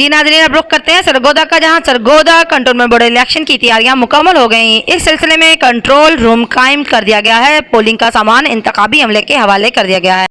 जी नाज़रीन, अब रुख करते हैं सरगोदा का, जहां सरगोदा कंटोनमेंट बोर्ड इलेक्शन की तैयारियां मुकम्मल हो गई। इस सिलसिले में कंट्रोल रूम कायम कर दिया गया है। पोलिंग का सामान इंतखाबी अमले के हवाले कर दिया गया है।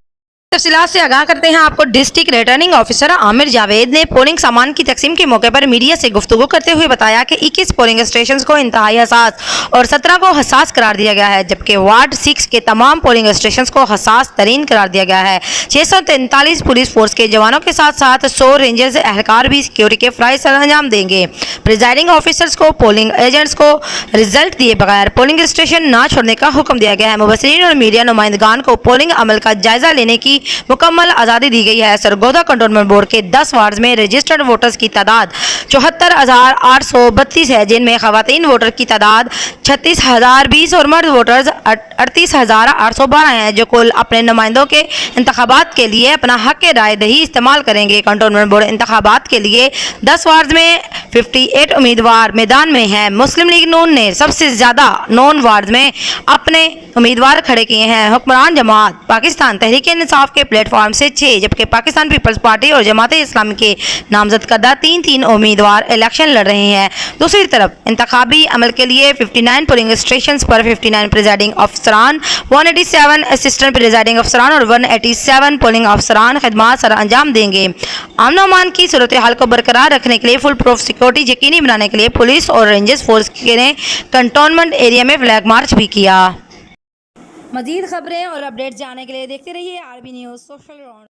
तफसीलात से आगाह करते हैं आपको। District returning officer Aamir Javed ने पोलिंग सामान की तकसीम के मौके पर मीडिया से गुफ्तगू करते हुए बताया कि 21 पोलिंग स्टेशन को इंतहाई हसास और 17 को हसास करार दिया गया है, जबकि वार्ड 6 के तमाम पोलिंग स्टेशन को हसास तरीन करार दिया गया है। 643 पुलिस फोर्स के जवानों के साथ साथ 100 रेंजर्स एहलकार भी सिक्योरिटी के फ़राइज़ अंजाम देंगे। प्रिजाइडिंग ऑफिसर्स को पोलिंग एजेंट्स को रिजल्ट दिए बगैर पोलिंग स्टेशन न छोड़ने का हुक्म दिया गया है। मुबसरीन और मीडिया नुमाइंदगान को पोलिंग अमल का जायजा लेने की मुकम्मल आज़ादी दी गई है। सरगोदा कंटोनमेंट बोर्ड के 10 वार्ड में रजिस्टर्ड वोटर्स की तादाद 74,832 है, जिनमें खवातीन वोटर की तादाद 36,020 और मर्द वोटर्स 38,812 हैं, जो कुल अपने नुमाइंदों के इंतखाबात के लिए अपना हक राय दही इस्तेमाल करेंगे। कंटोनमेंट बोर्ड इंतखाबात के लिए 10 वार्ड में 58 उम्मीदवार मैदान में हैं। मुस्लिम लीग नून ने सबसे ज़्यादा 9 वार्ड में अपने उम्मीदवार खड़े किए हैं। हुक्मरान जमात पाकिस्तान तहरीक इंसाफ के प्लेटफॉर्म से 6, जबकि पाकिस्तान पीपल्स पार्टी और जमात इस्लामी के नामजद करदा 3 उम्मीदवार इलेक्शन लड़ रहे हैं। दूसरी तरफ इंतखाबी अमल के लिए 59 पोलिंग स्टेशन पर 59 प्रिजाइडिंग अफसरान, 187 असिस्टेंट प्रिजाइडिंग अफसरान और 187 पोलिंग अफसरान खिदमात सर अंजाम देंगे। अमन अमान की सूरत हाल को बरकरार रखने के लिए फुल प्रूफ सिक्योरिटी यकीनी बनाने के लिए पुलिस और रेंजर्स फोर्स ने कंटोनमेंट एरिया में फ्लैग मार्च भी किया। मज़ीद खबरें और अपडेट्स जानने के लिए देखते रहिए आरबी न्यूज़ सोशल।